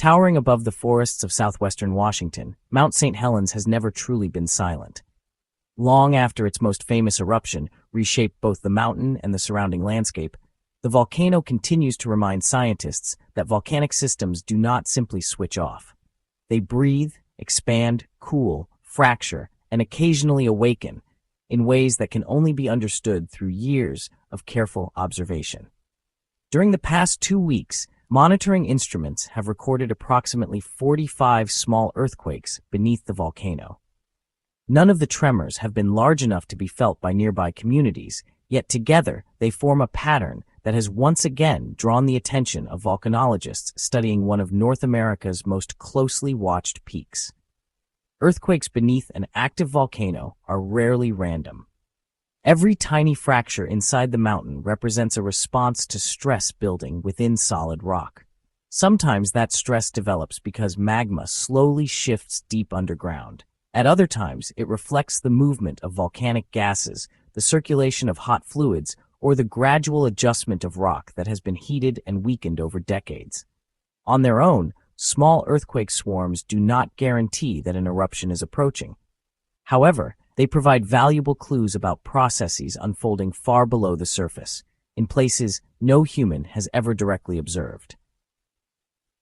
Towering above the forests of southwestern Washington, Mount Saint Helens has never truly been silent. Long after its most famous eruption reshaped both the mountain and the surrounding landscape, the volcano continues to remind scientists that volcanic systems do not simply switch off. They breathe, expand, cool, fracture, and occasionally awaken in ways that can only be understood through years of careful observation. During the past 2 weeks, monitoring instruments have recorded approximately 45 small earthquakes beneath the volcano. None of the tremors have been large enough to be felt by nearby communities, yet together they form a pattern that has once again drawn the attention of volcanologists studying one of North America's most closely watched peaks. Earthquakes beneath an active volcano are rarely random. Every tiny fracture inside the mountain represents a response to stress building within solid rock. Sometimes that stress develops because magma slowly shifts deep underground. At other times, it reflects the movement of volcanic gases, the circulation of hot fluids, or the gradual adjustment of rock that has been heated and weakened over decades. On their own, small earthquake swarms do not guarantee that an eruption is approaching. However, they provide valuable clues about processes unfolding far below the surface, in places no human has ever directly observed.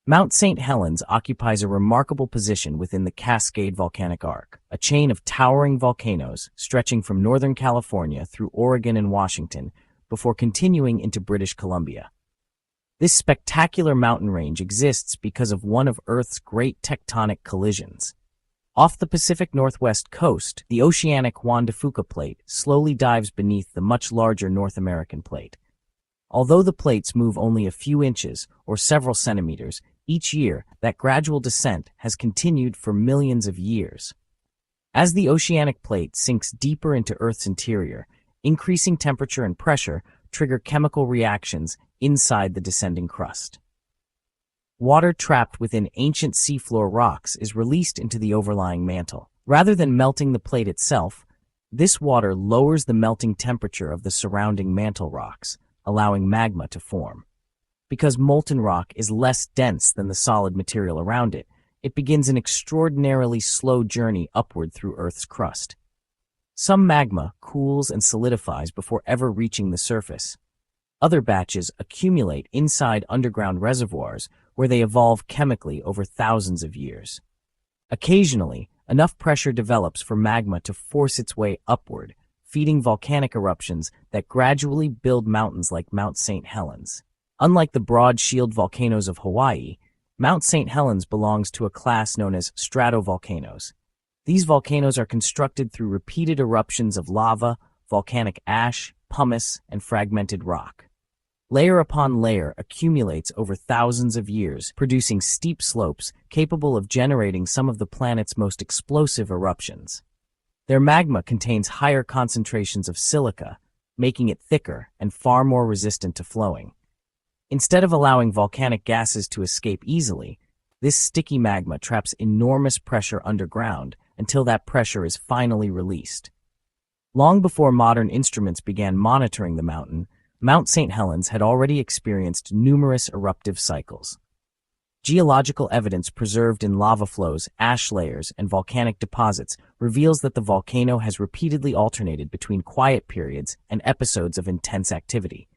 Mount Saint Helens occupies a remarkable position within the Cascade Volcanic Arc, a chain of towering volcanoes stretching from Northern California through Oregon and Washington before continuing into British Columbia. This spectacular mountain range exists because of one of Earth's great tectonic collisions. Off the Pacific Northwest coast, the oceanic Juan de Fuca plate slowly dives beneath the much larger North American plate. Although the plates move only a few inches or several centimeters each year, that gradual descent has continued for millions of years. As the oceanic plate sinks deeper into Earth's interior, increasing temperature and pressure trigger chemical reactions inside the descending crust. Water trapped within ancient seafloor rocks is released into the overlying mantle. Rather than melting the plate itself, this water lowers the melting temperature of the surrounding mantle rocks, allowing magma to form. Because molten rock is less dense than the solid material around it, it begins an extraordinarily slow journey upward through Earth's crust. Some magma cools and solidifies before ever reaching the surface. Other batches accumulate inside underground reservoirs where they evolve chemically over thousands of years. Occasionally, enough pressure develops for magma to force its way upward, feeding volcanic eruptions that gradually build mountains like Mount Saint Helens. Unlike the broad shield volcanoes of Hawaii, Mount Saint Helens belongs to a class known as stratovolcanoes. These volcanoes are constructed through repeated eruptions of lava, volcanic ash, pumice, and fragmented rock. Layer upon layer accumulates over thousands of years, producing steep slopes capable of generating some of the planet's most explosive eruptions. Their magma contains higher concentrations of silica, making it thicker and far more resistant to flowing. Instead of allowing volcanic gases to escape easily, this sticky magma traps enormous pressure underground until that pressure is finally released. Long before modern instruments began monitoring the mountain, Mount Saint Helens had already experienced numerous eruptive cycles. Geological evidence preserved in lava flows, ash layers, and volcanic deposits reveals that the volcano has repeatedly alternated between quiet periods and episodes of intense activity.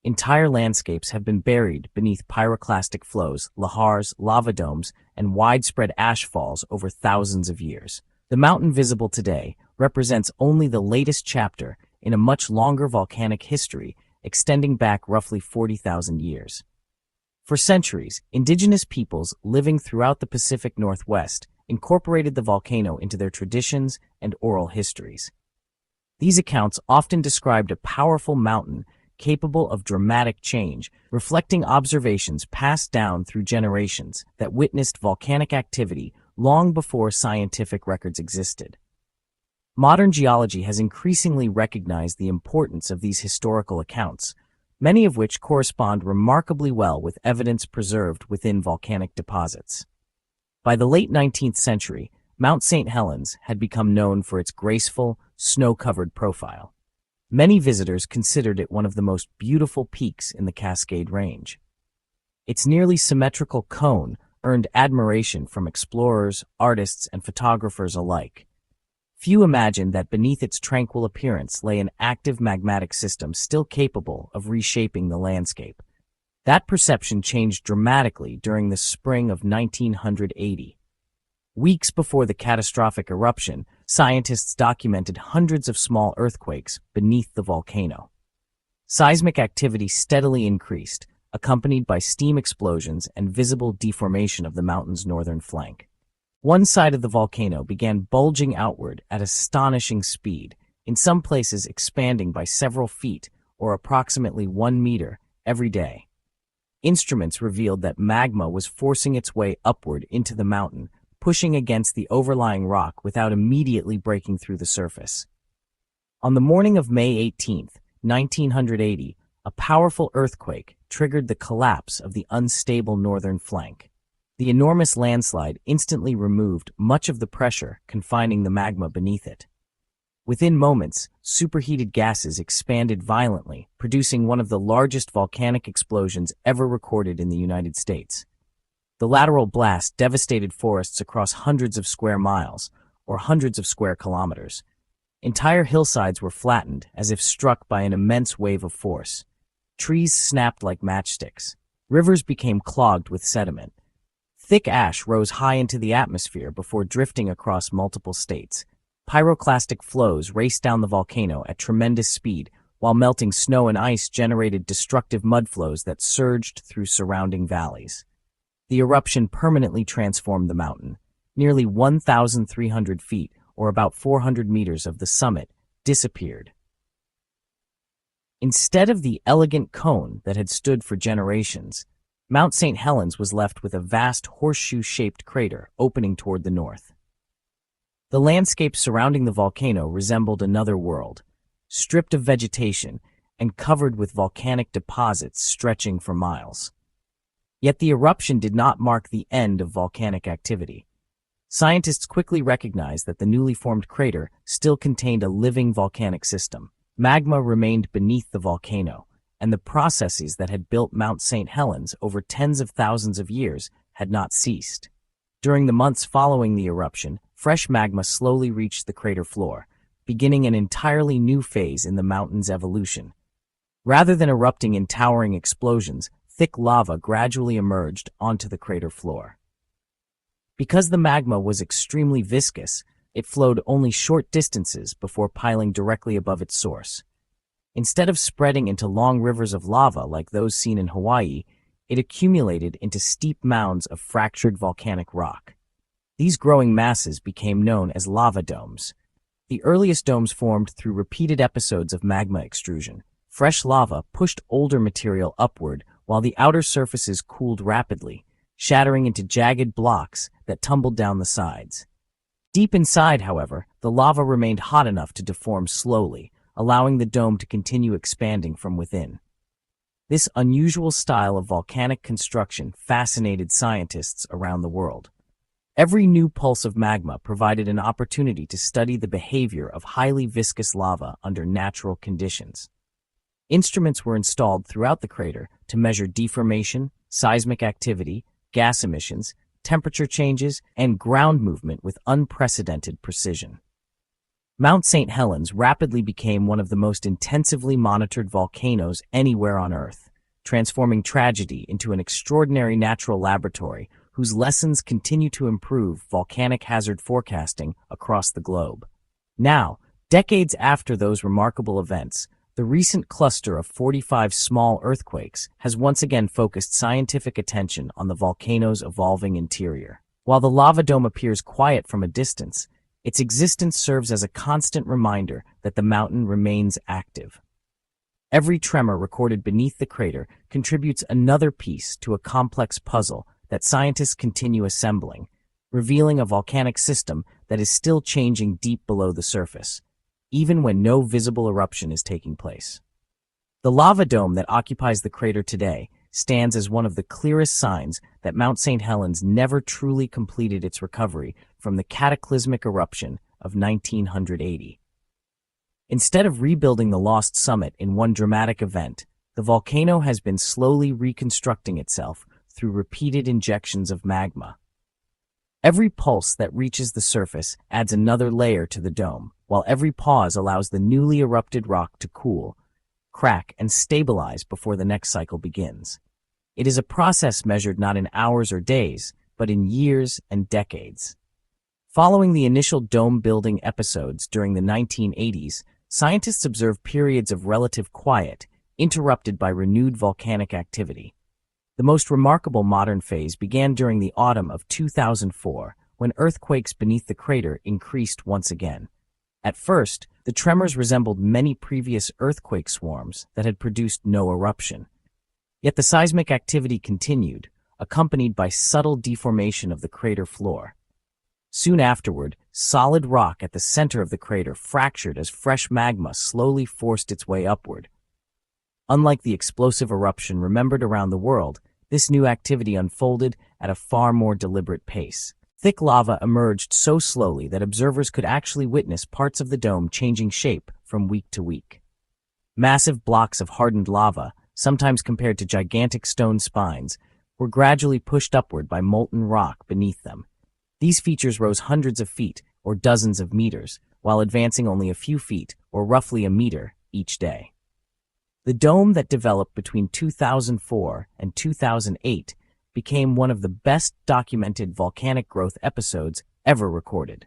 Entire landscapes have been buried beneath pyroclastic flows, lahars, lava domes, and widespread ash falls over thousands of years. The mountain visible today represents only the latest chapter in a much longer volcanic history extending back roughly 40,000 years. For centuries, indigenous peoples living throughout the Pacific Northwest incorporated the volcano into their traditions and oral histories. These accounts often described a powerful mountain capable of dramatic change, reflecting observations passed down through generations that witnessed volcanic activity long before scientific records existed. Modern geology has increasingly recognized the importance of these historical accounts, many of which correspond remarkably well with evidence preserved within volcanic deposits. By the late 19th century, Mount Saint Helens had become known for its graceful, snow-covered profile. Many visitors considered it one of the most beautiful peaks in the Cascade Range. Its nearly symmetrical cone, earned admiration from explorers, artists, and photographers alike. Few imagined that beneath its tranquil appearance lay an active magmatic system still capable of reshaping the landscape. That perception changed dramatically during the spring of 1980. Weeks before the catastrophic eruption, scientists documented hundreds of small earthquakes beneath the volcano. Seismic activity steadily increased, accompanied by steam explosions and visible deformation of the mountain's northern flank. One side of the volcano began bulging outward at astonishing speed, in some places expanding by several feet or approximately 1 meter every day. Instruments revealed that magma was forcing its way upward into the mountain, pushing against the overlying rock without immediately breaking through the surface. On the morning of May 18, 1980, a powerful earthquake triggered the collapse of the unstable northern flank. The enormous landslide instantly removed much of the pressure confining the magma beneath it. Within moments, superheated gases expanded violently, producing one of the largest volcanic explosions ever recorded in the United States. The lateral blast devastated forests across hundreds of square miles, or hundreds of square kilometers. Entire hillsides were flattened as if struck by an immense wave of force. Trees snapped like matchsticks. Rivers became clogged with sediment. Thick ash rose high into the atmosphere before drifting across multiple states. Pyroclastic flows raced down the volcano at tremendous speed, while melting snow and ice generated destructive mudflows that surged through surrounding valleys. The eruption permanently transformed the mountain. Nearly 1,300 feet, or about 400 meters of the summit, disappeared. Instead of the elegant cone that had stood for generations, Mount Saint Helens was left with a vast horseshoe-shaped crater opening toward the north. The landscape surrounding the volcano resembled another world, stripped of vegetation and covered with volcanic deposits stretching for miles. Yet the eruption did not mark the end of volcanic activity. Scientists quickly recognized that the newly formed crater still contained a living volcanic system. Magma remained beneath the volcano, and the processes that had built Mount Saint Helens over tens of thousands of years had not ceased. During the months following the eruption, fresh magma slowly reached the crater floor, beginning an entirely new phase in the mountain's evolution. Rather than erupting in towering explosions, thick lava gradually emerged onto the crater floor. Because the magma was extremely viscous, it flowed only short distances before piling directly above its source. Instead of spreading into long rivers of lava like those seen in Hawaii, it accumulated into steep mounds of fractured volcanic rock. These growing masses became known as lava domes. The earliest domes formed through repeated episodes of magma extrusion. Fresh lava pushed older material upward while the outer surfaces cooled rapidly, shattering into jagged blocks that tumbled down the sides. Deep inside, however, the lava remained hot enough to deform slowly, allowing the dome to continue expanding from within. This unusual style of volcanic construction fascinated scientists around the world. Every new pulse of magma provided an opportunity to study the behavior of highly viscous lava under natural conditions. Instruments were installed throughout the crater to measure deformation, seismic activity, gas emissions, temperature changes, and ground movement with unprecedented precision. Mount Saint Helens rapidly became one of the most intensively monitored volcanoes anywhere on Earth, transforming tragedy into an extraordinary natural laboratory whose lessons continue to improve volcanic hazard forecasting across the globe. Now, decades after those remarkable events, the recent cluster of 45 small earthquakes has once again focused scientific attention on the volcano's evolving interior. While the lava dome appears quiet from a distance, its existence serves as a constant reminder that the mountain remains active. Every tremor recorded beneath the crater contributes another piece to a complex puzzle that scientists continue assembling, revealing a volcanic system that is still changing deep below the surface, even when no visible eruption is taking place. The lava dome that occupies the crater today stands as one of the clearest signs that Mount Saint Helens never truly completed its recovery from the cataclysmic eruption of 1980. Instead of rebuilding the lost summit in one dramatic event, the volcano has been slowly reconstructing itself through repeated injections of magma. Every pulse that reaches the surface adds another layer to the dome, while every pause allows the newly erupted rock to cool, crack, and stabilize before the next cycle begins. It is a process measured not in hours or days, but in years and decades. Following the initial dome-building episodes during the 1980s, scientists observed periods of relative quiet, interrupted by renewed volcanic activity. The most remarkable modern phase began during the autumn of 2004, when earthquakes beneath the crater increased once again. At first, the tremors resembled many previous earthquake swarms that had produced no eruption. Yet the seismic activity continued, accompanied by subtle deformation of the crater floor. Soon afterward, solid rock at the center of the crater fractured as fresh magma slowly forced its way upward. Unlike the explosive eruption remembered around the world, this new activity unfolded at a far more deliberate pace. Thick lava emerged so slowly that observers could actually witness parts of the dome changing shape from week to week. Massive blocks of hardened lava, sometimes compared to gigantic stone spines, were gradually pushed upward by molten rock beneath them. These features rose hundreds of feet, or dozens of meters, while advancing only a few feet, or roughly a meter, each day. The dome that developed between 2004 and 2008 became one of the best documented volcanic growth episodes ever recorded.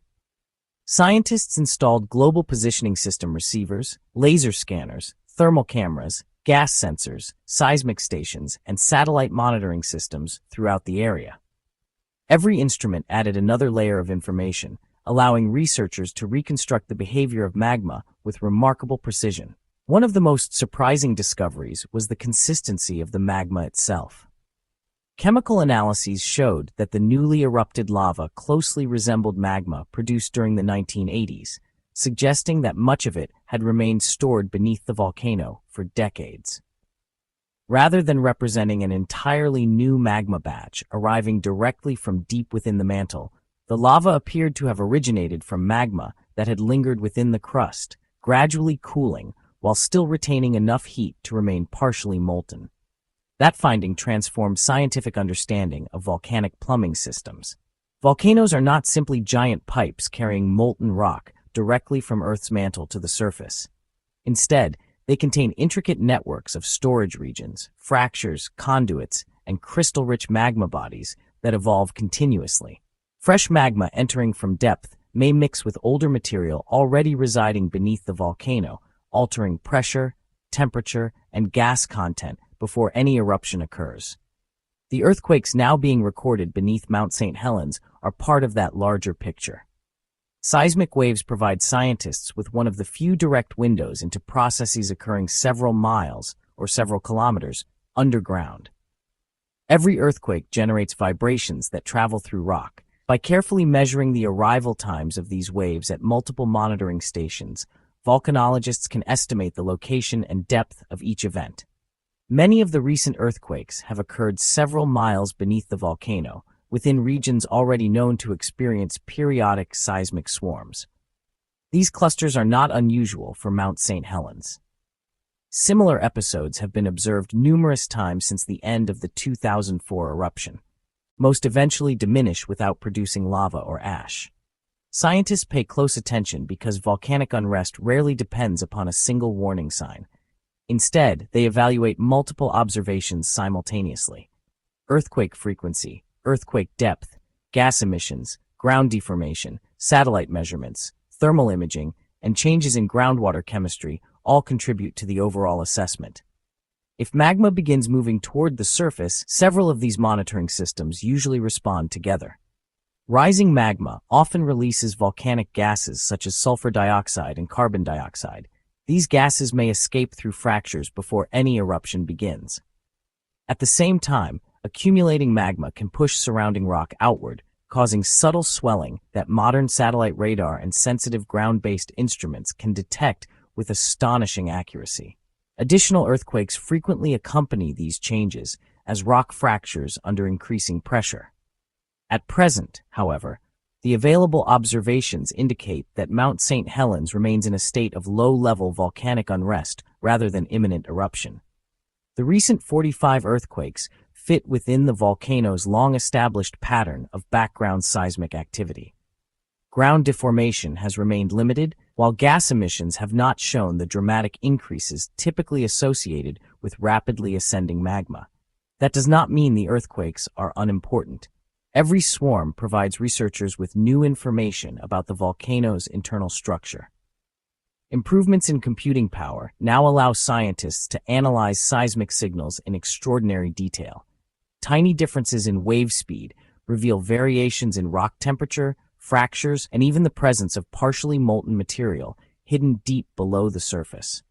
Scientists installed global positioning system receivers, laser scanners, thermal cameras, gas sensors, seismic stations, and satellite monitoring systems throughout the area. Every instrument added another layer of information, allowing researchers to reconstruct the behavior of magma with remarkable precision. One of the most surprising discoveries was the consistency of the magma itself. Chemical analyses showed that the newly erupted lava closely resembled magma produced during the 1980s, suggesting that much of it had remained stored beneath the volcano for decades. Rather than representing an entirely new magma batch arriving directly from deep within the mantle, the lava appeared to have originated from magma that had lingered within the crust, gradually cooling while still retaining enough heat to remain partially molten. That finding transformed scientific understanding of volcanic plumbing systems. Volcanoes are not simply giant pipes carrying molten rock directly from Earth's mantle to the surface. Instead, they contain intricate networks of storage regions, fractures, conduits, and crystal-rich magma bodies that evolve continuously. Fresh magma entering from depth may mix with older material already residing beneath the volcano, altering pressure, temperature, and gas content before any eruption occurs. The earthquakes now being recorded beneath Mount Saint Helens are part of that larger picture. Seismic waves provide scientists with one of the few direct windows into processes occurring several miles or several kilometers underground. Every earthquake generates vibrations that travel through rock. By carefully measuring the arrival times of these waves at multiple monitoring stations, volcanologists can estimate the location and depth of each event. Many of the recent earthquakes have occurred several miles beneath the volcano, within regions already known to experience periodic seismic swarms. These clusters are not unusual for Mount Saint Helens. Similar episodes have been observed numerous times since the end of the 2004 eruption. Most eventually diminish without producing lava or ash. Scientists pay close attention because volcanic unrest rarely depends upon a single warning sign. Instead, they evaluate multiple observations simultaneously. Earthquake frequency, earthquake depth, gas emissions, ground deformation, satellite measurements, thermal imaging, and changes in groundwater chemistry all contribute to the overall assessment. If magma begins moving toward the surface, several of these monitoring systems usually respond together. Rising magma often releases volcanic gases such as sulfur dioxide and carbon dioxide. These gases may escape through fractures before any eruption begins. At the same time, accumulating magma can push surrounding rock outward, causing subtle swelling that modern satellite radar and sensitive ground-based instruments can detect with astonishing accuracy. Additional earthquakes frequently accompany these changes as rock fractures under increasing pressure. At present, however, the available observations indicate that Mount Saint Helens remains in a state of low-level volcanic unrest rather than imminent eruption. The recent 45 earthquakes fit within the volcano's long-established pattern of background seismic activity. Ground deformation has remained limited, while gas emissions have not shown the dramatic increases typically associated with rapidly ascending magma. That does not mean the earthquakes are unimportant. Every swarm provides researchers with new information about the volcano's internal structure. Improvements in computing power now allow scientists to analyze seismic signals in extraordinary detail. Tiny differences in wave speed reveal variations in rock temperature, fractures, and even the presence of partially molten material hidden deep below the surface.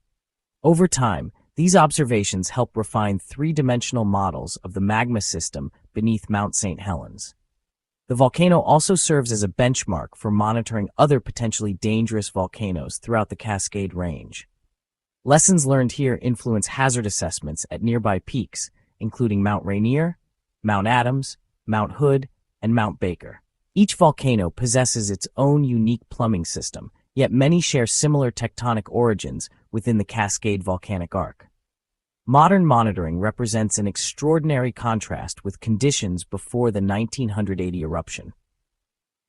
Over time, these observations help refine three-dimensional models of the magma system beneath Mount Saint Helens. The volcano also serves as a benchmark for monitoring other potentially dangerous volcanoes throughout the Cascade Range. Lessons learned here influence hazard assessments at nearby peaks, including Mount Rainier, Mount Adams, Mount Hood, and Mount Baker. Each volcano possesses its own unique plumbing system, yet many share similar tectonic origins within the Cascade Volcanic Arc. Modern monitoring represents an extraordinary contrast with conditions before the 1980 eruption.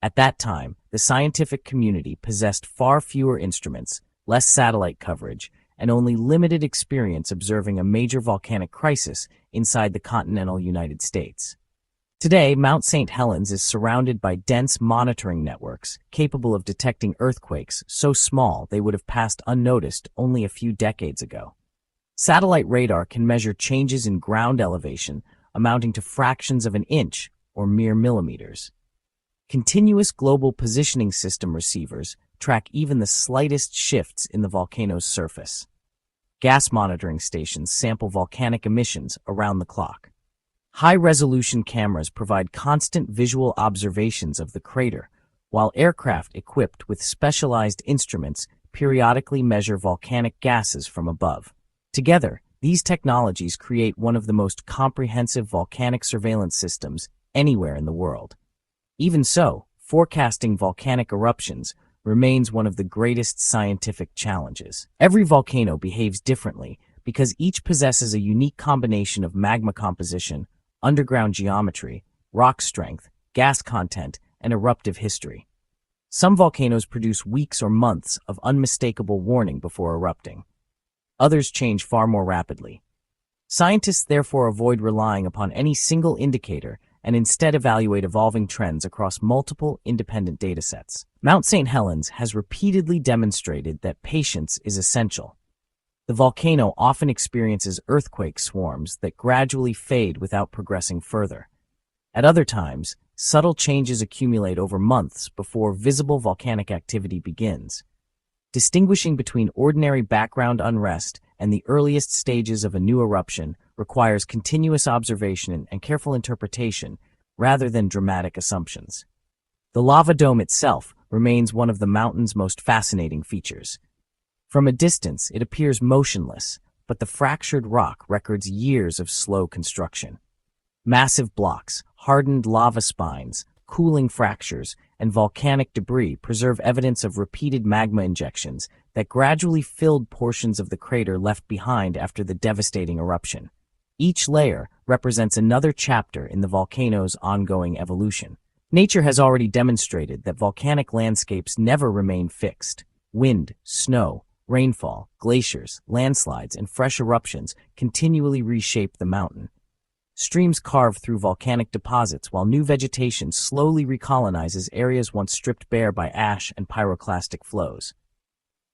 At that time, the scientific community possessed far fewer instruments, less satellite coverage, and only limited experience observing a major volcanic crisis inside the continental United States. Today, Mount Saint Helens is surrounded by dense monitoring networks capable of detecting earthquakes so small they would have passed unnoticed only a few decades ago. Satellite radar can measure changes in ground elevation amounting to fractions of an inch or mere millimeters. Continuous global positioning system receivers track even the slightest shifts in the volcano's surface. Gas monitoring stations sample volcanic emissions around the clock. High-resolution cameras provide constant visual observations of the crater, while aircraft equipped with specialized instruments periodically measure volcanic gases from above. Together, these technologies create one of the most comprehensive volcanic surveillance systems anywhere in the world. Even so, forecasting volcanic eruptions remains one of the greatest scientific challenges. Every volcano behaves differently because each possesses a unique combination of magma composition, underground geometry, rock strength, gas content, and eruptive history. Some volcanoes produce weeks or months of unmistakable warning before erupting. Others change far more rapidly. Scientists therefore avoid relying upon any single indicator and instead evaluate evolving trends across multiple independent datasets. Mount Saint Helens has repeatedly demonstrated that patience is essential. The volcano often experiences earthquake swarms that gradually fade without progressing further. At other times, subtle changes accumulate over months before visible volcanic activity begins. Distinguishing between ordinary background unrest and the earliest stages of a new eruption requires continuous observation and careful interpretation rather than dramatic assumptions. The lava dome itself remains one of the mountain's most fascinating features. From a distance, it appears motionless, but the fractured rock records years of slow construction. Massive blocks, hardened lava spines, cooling fractures, and volcanic debris preserve evidence of repeated magma injections that gradually filled portions of the crater left behind after the devastating eruption. Each layer represents another chapter in the volcano's ongoing evolution. Nature has already demonstrated that volcanic landscapes never remain fixed. Wind, snow, rainfall, glaciers, landslides, and fresh eruptions continually reshape the mountain. Streams carve through volcanic deposits while new vegetation slowly recolonizes areas once stripped bare by ash and pyroclastic flows.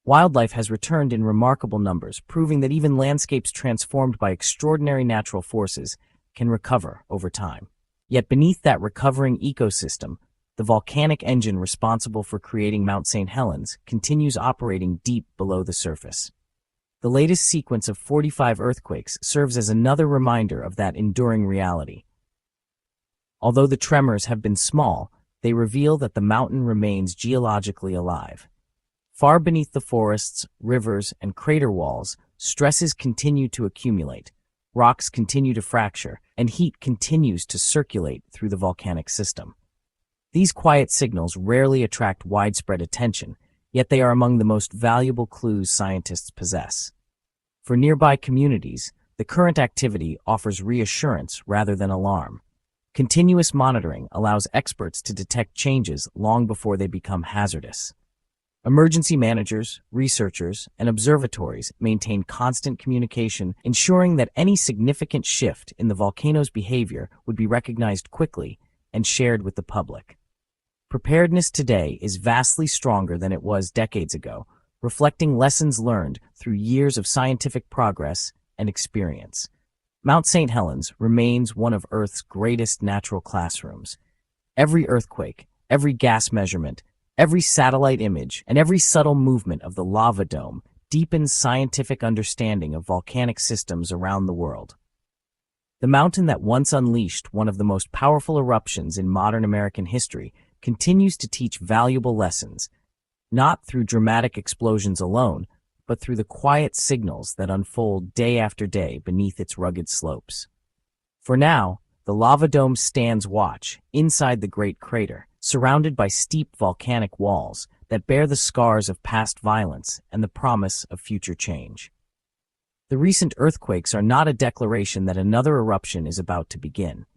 Wildlife has returned in remarkable numbers, proving that even landscapes transformed by extraordinary natural forces can recover over time. Yet beneath that recovering ecosystem, the volcanic engine responsible for creating Mount Saint Helens continues operating deep below the surface. The latest sequence of 45 earthquakes serves as another reminder of that enduring reality. Although the tremors have been small, they reveal that the mountain remains geologically alive. Far beneath the forests, rivers, and crater walls, stresses continue to accumulate, rocks continue to fracture, and heat continues to circulate through the volcanic system. These quiet signals rarely attract widespread attention, yet they are among the most valuable clues scientists possess. For nearby communities, The current activity offers reassurance rather than alarm. Continuous monitoring allows experts to detect changes long before they become hazardous. Emergency managers, researchers, and observatories maintain constant communication, ensuring that any significant shift in the volcano's behavior would be recognized quickly and shared with the public. Preparedness today is vastly stronger than it was decades ago, reflecting lessons learned through years of scientific progress and experience. Mount Saint Helens remains one of Earth's greatest natural classrooms. Every earthquake, every gas measurement, every satellite image, and every subtle movement of the lava dome deepens scientific understanding of volcanic systems around the world. The mountain that once unleashed one of the most powerful eruptions in modern American history continues to teach valuable lessons, not through dramatic explosions alone, but through the quiet signals that unfold day after day beneath its rugged slopes. For now, the lava dome stands watch inside the great crater, surrounded by steep volcanic walls that bear the scars of past violence and the promise of future change. The recent earthquakes are not a declaration that another eruption is about to begin.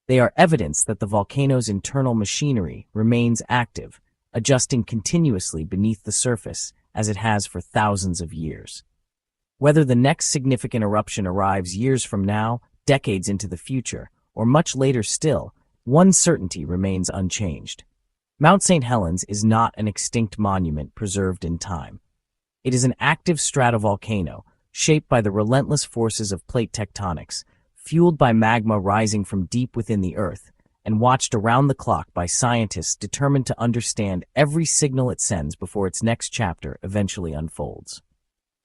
They are evidence that the volcano's internal machinery remains active, adjusting continuously beneath the surface as it has for thousands of years. Whether the next significant eruption arrives years from now, decades into the future, or much later still, one certainty remains unchanged. Mount Saint Helens is not an extinct monument preserved in time. It is an active stratovolcano, shaped by the relentless forces of plate tectonics, fueled by magma rising from deep within the Earth, and watched around the clock by scientists determined to understand every signal it sends before its next chapter eventually unfolds.